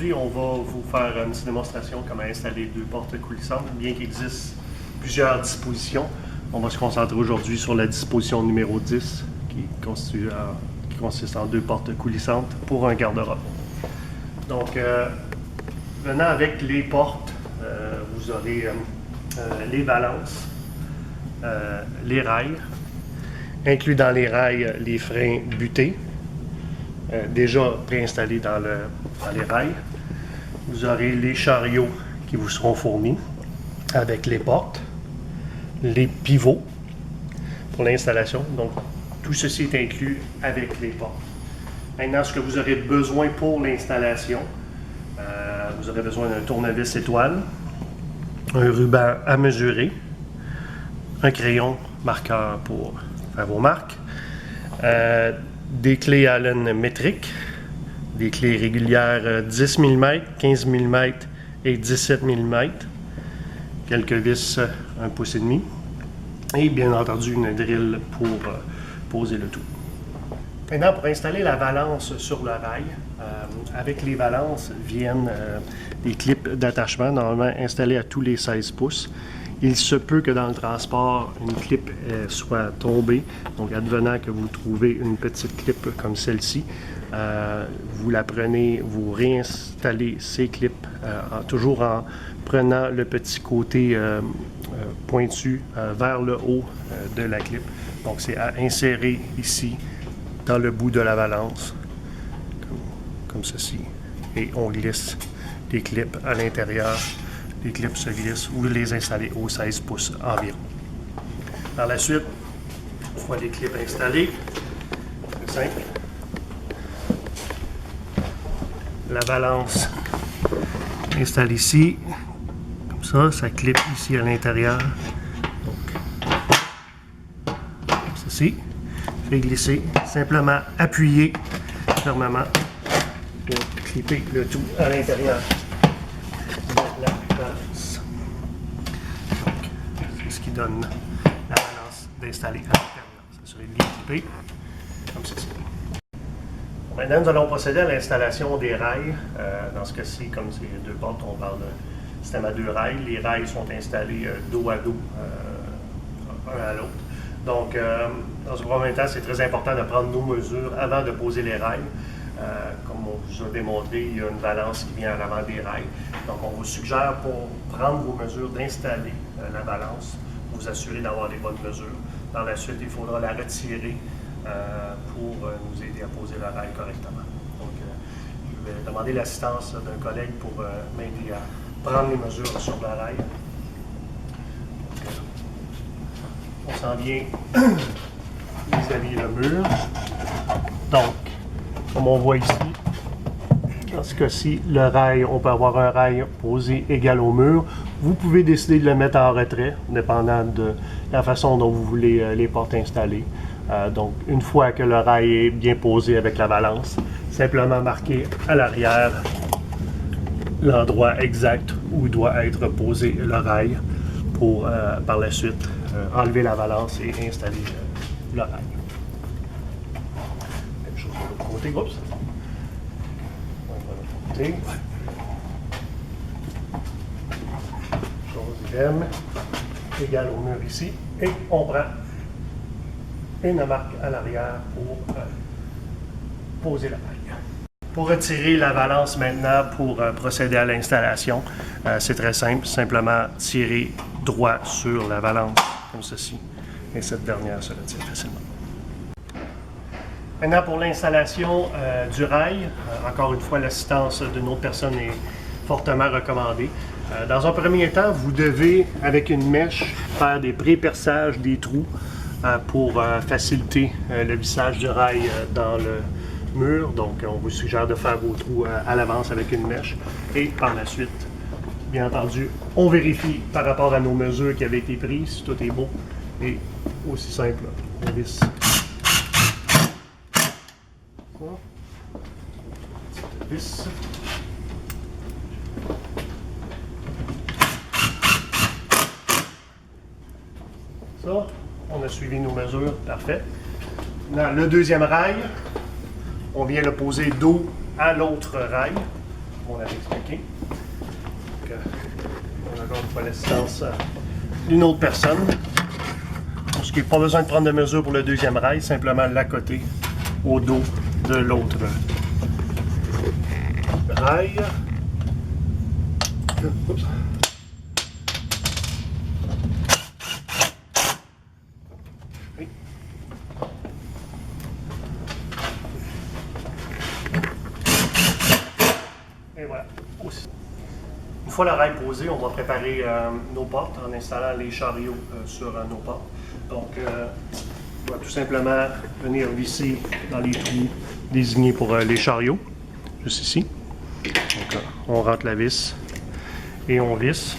aujourd'hui, on va vous faire une petite démonstration comment installer deux portes coulissantes. Bien qu'il existe plusieurs dispositions, on va se concentrer aujourd'hui sur la disposition numéro 10 qui consiste en deux portes coulissantes pour un garde-robe. Donc, venant avec les portes, vous aurez les balances, les rails, inclus dans les rails les freins butés, déjà préinstallés dans les rails. Vous aurez les chariots qui vous seront fournis avec les portes, les pivots pour l'installation. Donc, tout ceci est inclus avec les portes. Maintenant, ce que vous aurez besoin pour l'installation, vous aurez besoin d'un tournevis étoile, un ruban à mesurer, un crayon marqueur pour faire vos marques, des clés Allen métriques, des clés régulières 10 mm, 15 mm et 17 mm, quelques vis 1,5 pouce et bien entendu une drille pour poser le tout. Maintenant, pour installer la balance sur le rail, avec les balances viennent des clips d'attachement, normalement installés à tous les 16 pouces. Il se peut que dans le transport, une clip soit tombée. Donc, advenant que vous trouvez une petite clip comme celle-ci, vous la prenez, vous réinstallez ces clips, toujours en prenant le petit côté pointu vers le haut de la clip. Donc, c'est à insérer ici dans le bout de la balance, comme ceci. Et on glisse les clips à l'intérieur. Les clips se glissent ou les installer aux 16 pouces environ. Par la suite, une fois les clips installés, c'est simple. La balance installe ici, comme ça clip ici à l'intérieur. Donc, ceci fait glisser, simplement appuyer fermement pour clipper le tout à l'intérieur de la balance. Donc, c'est ce qui donne la balance d'installer à l'intérieur. S'assurer de bien clipper, comme ceci. Maintenant, nous allons procéder à l'installation des rails. Dans ce cas-ci, comme c'est deux portes, on parle de système à deux rails. Les rails sont installés dos à dos, un à l'autre. Donc, dans un premier temps, c'est très important de prendre nos mesures avant de poser les rails. Comme on vous a démontré, il y a une balance qui vient à l'avant des rails. Donc, on vous suggère, pour prendre vos mesures, d'installer la balance, pour vous assurer d'avoir les bonnes mesures. Par la suite, il faudra la retirer pour nous aider à poser le rail correctement. Donc, je vais demander l'assistance d'un collègue pour m'aider à prendre les mesures sur le rail. On s'en vient vis-à-vis le mur. Donc, comme on voit ici, dans ce cas-ci, le rail, on peut avoir un rail posé égal au mur. Vous pouvez décider de le mettre en retrait, dépendant de la façon dont vous voulez les portes installées. Donc, une fois que le rail est bien posé avec la balance, simplement marquer à l'arrière l'endroit exact où doit être posé le rail pour, par la suite, enlever la balance et installer le rail. Même chose de l'autre côté. Oups. De l'autre côté. Chose idem. Égale au mur ici. Et on prend une marque à l'arrière pour poser le rail. Pour retirer la balance maintenant, pour procéder à l'installation, c'est très simple. Simplement tirer droit sur la balance, comme ceci. Et cette dernière se retire facilement. Maintenant, pour l'installation du rail, encore une fois, l'assistance d'une autre personne est fortement recommandée. Dans un premier temps, vous devez, avec une mèche, faire des pré-perçages des trous pour faciliter le vissage du rail dans le mur. Donc, on vous suggère de faire vos trous à l'avance avec une mèche. Et par la suite, bien entendu, on vérifie par rapport à nos mesures qui avaient été prises, si tout est beau. Et aussi simple, on visse. Vis. Ça, on a suivi nos mesures, parfait. Dans le deuxième rail, on vient le poser dos à l'autre rail. on l'avait expliqué. Donc, on a encore une fois l'assistance d'une autre personne. Parce qu'il n'y a pas besoin de prendre de mesure pour le deuxième rail, simplement l'accoter au dos de l'autre rail. Oups. Oui. Et voilà. Une fois le rail posé, on va préparer nos portes en installant les chariots sur nos portes. Donc, on va tout simplement venir visser dans les trous désignés pour les chariots, juste ici. Donc, on rentre la vis et on visse.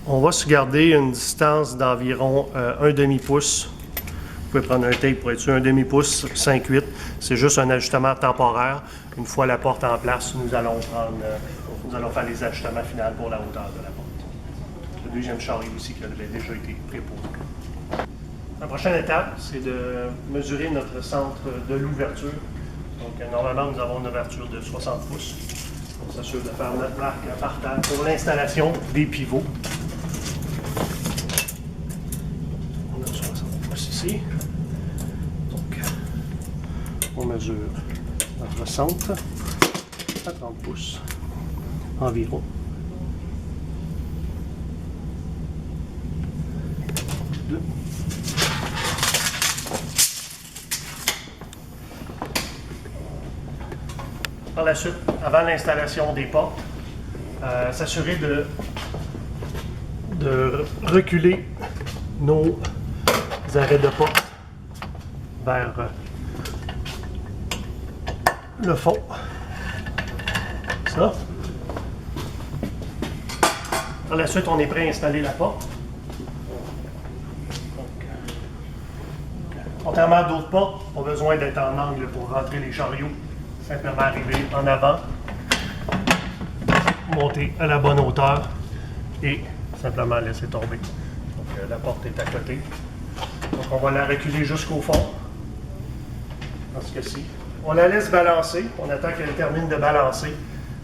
On va se garder une distance d'environ un demi-pouce. Vous pouvez prendre un tape pour être sûr, un demi-pouce, 5-8. C'est juste un ajustement temporaire. Une fois la porte en place, nous allons faire les ajustements finaux pour la hauteur de la porte. Le deuxième chariot aussi qui avait déjà été préposé. La prochaine étape, c'est de mesurer notre centre de l'ouverture. Donc, normalement, nous avons une ouverture de 60 pouces. On s'assure de faire notre marque par terre pour l'installation des pivots. On a 60 pouces ici. Donc, on mesure notre centre à 30 pouces environ. Par la suite, avant l'installation des portes, s'assurer de reculer nos arrêts de porte vers le fond. Ça. Par la suite, on est prêt à installer la porte. Contrairement à d'autres portes, pas besoin d'être en angle pour rentrer les chariots. Simplement arriver en avant, monter à la bonne hauteur et simplement laisser tomber. Donc la porte est à côté. Donc on va la reculer jusqu'au fond. Dans ce cas-ci. On la laisse balancer. On attend qu'elle termine de balancer.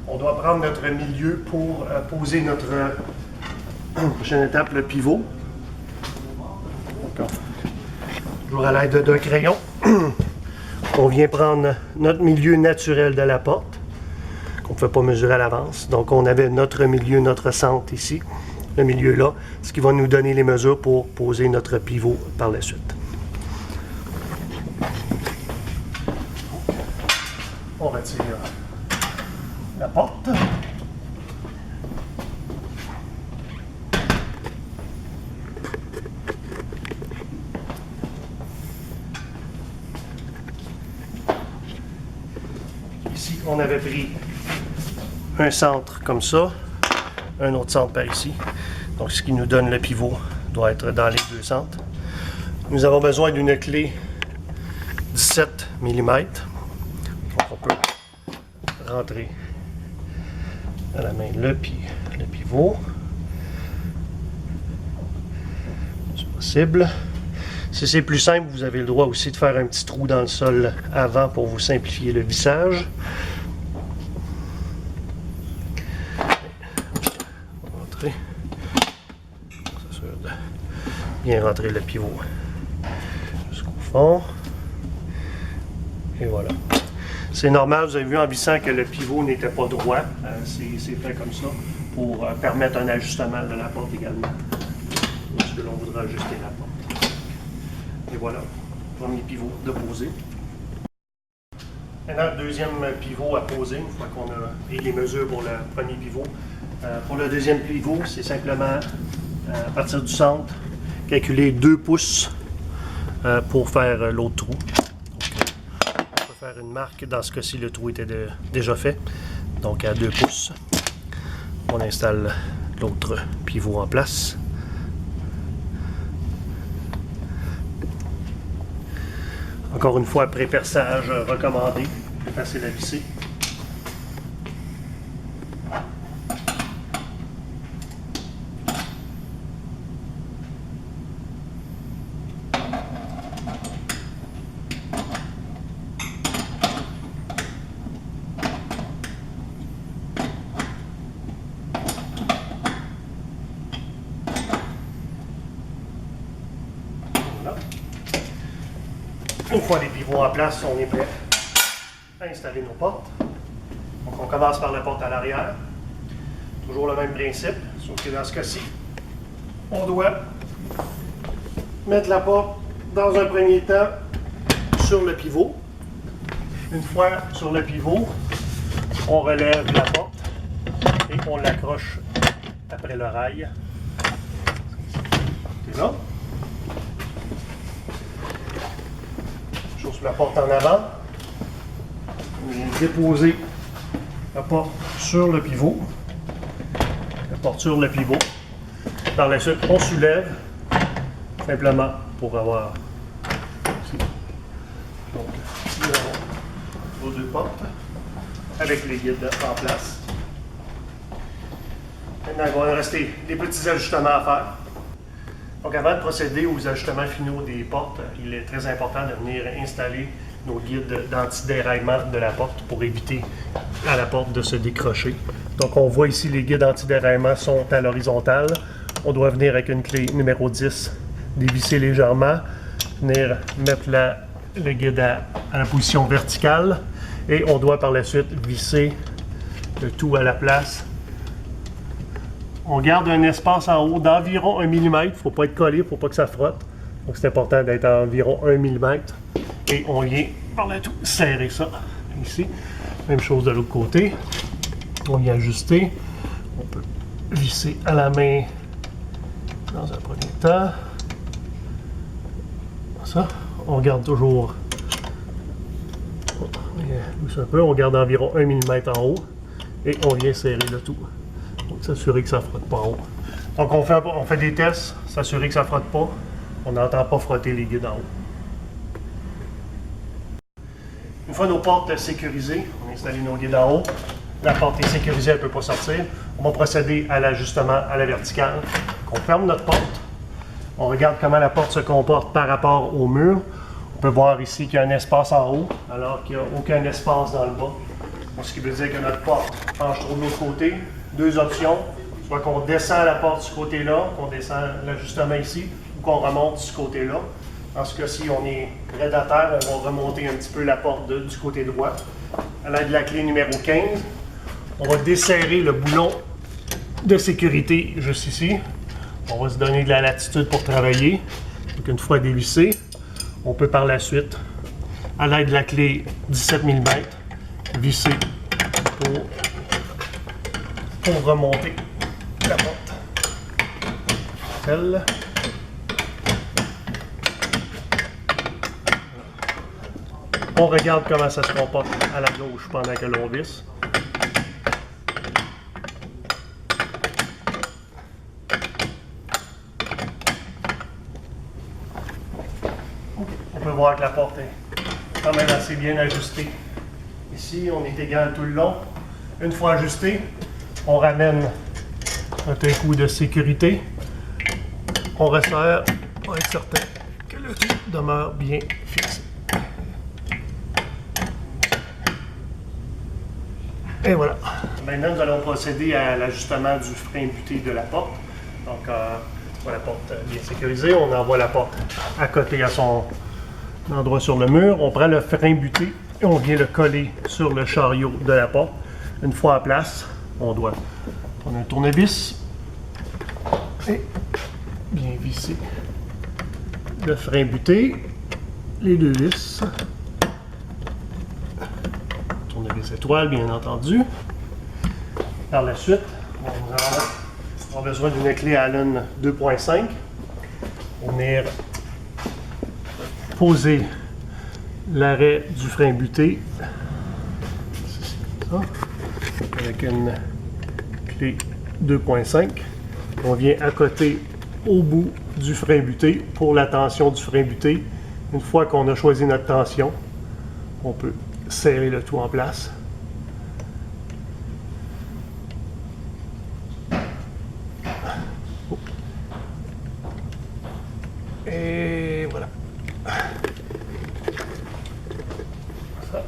On doit prendre notre milieu pour poser notre prochaine étape, le pivot. D'accord. Toujours à l'aide d'un crayon. On vient prendre notre milieu naturel de la porte, qu'on ne peut pas mesurer à l'avance. Donc, on avait notre milieu, notre centre ici, le milieu là, ce qui va nous donner les mesures pour poser notre pivot par la suite. On retire la porte. Ici, on avait pris un centre comme ça, un autre centre par ici. Donc, ce qui nous donne le pivot doit être dans les deux centres. Nous avons besoin d'une clé 17 mm. Donc, on peut rentrer à la main le pivot. C'est possible. Si c'est plus simple, vous avez le droit aussi de faire un petit trou dans le sol avant pour vous simplifier le vissage. On va rentrer. On s'assure de bien rentrer le pivot jusqu'au fond. Et voilà. C'est normal, vous avez vu en vissant que le pivot n'était pas droit. C'est fait comme ça pour permettre un ajustement de la porte également. Lorsque l'on voudra ajuster la porte. Et voilà, premier pivot de poser. Maintenant, le deuxième pivot à poser, une fois qu'on a pris les mesures pour le premier pivot. Pour le deuxième pivot, c'est simplement, à partir du centre, calculer 2 pouces pour faire l'autre trou. Donc, on peut faire une marque. Dans ce cas-ci, le trou était déjà fait. Donc, à 2 pouces, on installe l'autre pivot en place. Encore une fois, pré-perçage recommandé, plus facile à visser. fois les pivots en place, on est prêt à installer nos portes. Donc on commence par la porte à l'arrière. Toujours le même principe, sauf que dans ce cas-ci, on doit mettre la porte dans un premier temps sur le pivot. Une fois sur le pivot, on relève la porte et on l'accroche après le rail. C'est là. J'ouvre la porte en avant. On vient déposer la porte sur le pivot. La porte sur le pivot. Par la suite, on soulève simplement pour avoir ici. Donc, nous avons nos deux portes avec les guides en place. Maintenant, il va rester des petits ajustements à faire. Donc, avant de procéder aux ajustements finaux des portes, il est très important de venir installer nos guides d'antidéraillement de la porte pour éviter à la porte de se décrocher. Donc, on voit ici les guides antidéraillement sont à l'horizontale. On doit venir avec une clé numéro 10, dévisser légèrement, venir mettre le guide à la position verticale et on doit par la suite visser le tout à la place. On garde un espace en haut d'environ 1 mm, il ne faut pas être collé, il ne faut pas que ça frotte. Donc c'est important d'être à environ 1 mm et on vient par le tout serrer ça ici. Même chose de l'autre côté. On vient ajuster. On peut visser à la main dans un premier temps. Ça, on garde toujours. On garde environ 1 mm en haut et on vient serrer le tout. Donc s'assurer que ça ne frotte pas en haut. Donc on fait des tests, s'assurer que ça ne frotte pas. On n'entend pas frotter les guides en haut. Une fois nos portes sécurisées, on a installé nos guides en haut. La porte est sécurisée, elle ne peut pas sortir. On va procéder à l'ajustement à la verticale. On ferme notre porte. On regarde comment la porte se comporte par rapport au mur. On peut voir ici qu'il y a un espace en haut, alors qu'il n'y a aucun espace dans le bas. Donc, ce qui veut dire que notre porte penche trop de l'autre côté. Deux options, soit qu'on descend la porte de ce côté-là, qu'on descend l'ajustement ici, ou qu'on remonte de ce côté-là. Dans ce cas-ci, on est raide à terre, on va remonter un petit peu la porte du côté droit. À l'aide de la clé numéro 15, on va desserrer le boulon de sécurité juste ici. On va se donner de la latitude pour travailler. Donc une fois dévissé, on peut par la suite, à l'aide de la clé 17 mm, visser pour remonter la porte. Celle. On regarde comment ça se comporte à la gauche pendant que l'on visse. On peut voir que la porte est quand même assez bien ajustée. Ici, on est égal tout le long. Une fois ajusté, on ramène notre coup de sécurité. On resserre pour être certain que le tout demeure bien fixé. Et voilà. Maintenant, nous allons procéder à l'ajustement du frein buté de la porte. Donc, la porte bien sécurisée. On envoie la porte à côté à son endroit sur le mur. On prend le frein buté et on vient le coller sur le chariot de la porte. Une fois en place, on doit prendre un tournevis et bien visser le frein buté, les deux vis. Tournevis étoile, bien entendu. Par la suite, on a besoin d'une clé Allen 2.5 pour venir poser l'arrêt du frein buté avec une clé 2.5. On vient accoter au bout du frein buté pour la tension du frein buté. Une fois qu'on a choisi notre tension, on peut serrer le tout en place. Et voilà. Ça.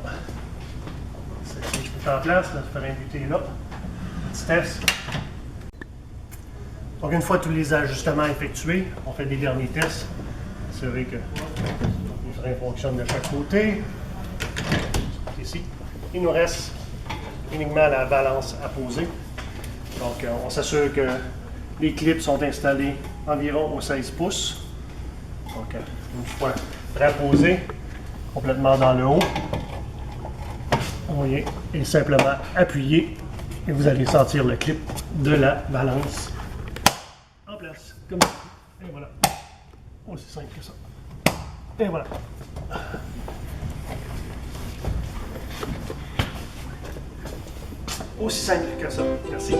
Je peux faire en place, notre frein buté est là. Petit test. Donc une fois tous les ajustements effectués, on fait des derniers tests. C'est vrai que frein fonctionne de chaque côté. Ici. Il nous reste uniquement la balance à poser. Donc, on s'assure que les clips sont installés environ aux 16 pouces. Donc, une fois reposé complètement dans le haut, vous voyez, et simplement appuyer et vous allez sentir le clip de la balance en place, comme ça. Et voilà. Aussi simple que ça. Et voilà. Aussi simple que ça. Merci.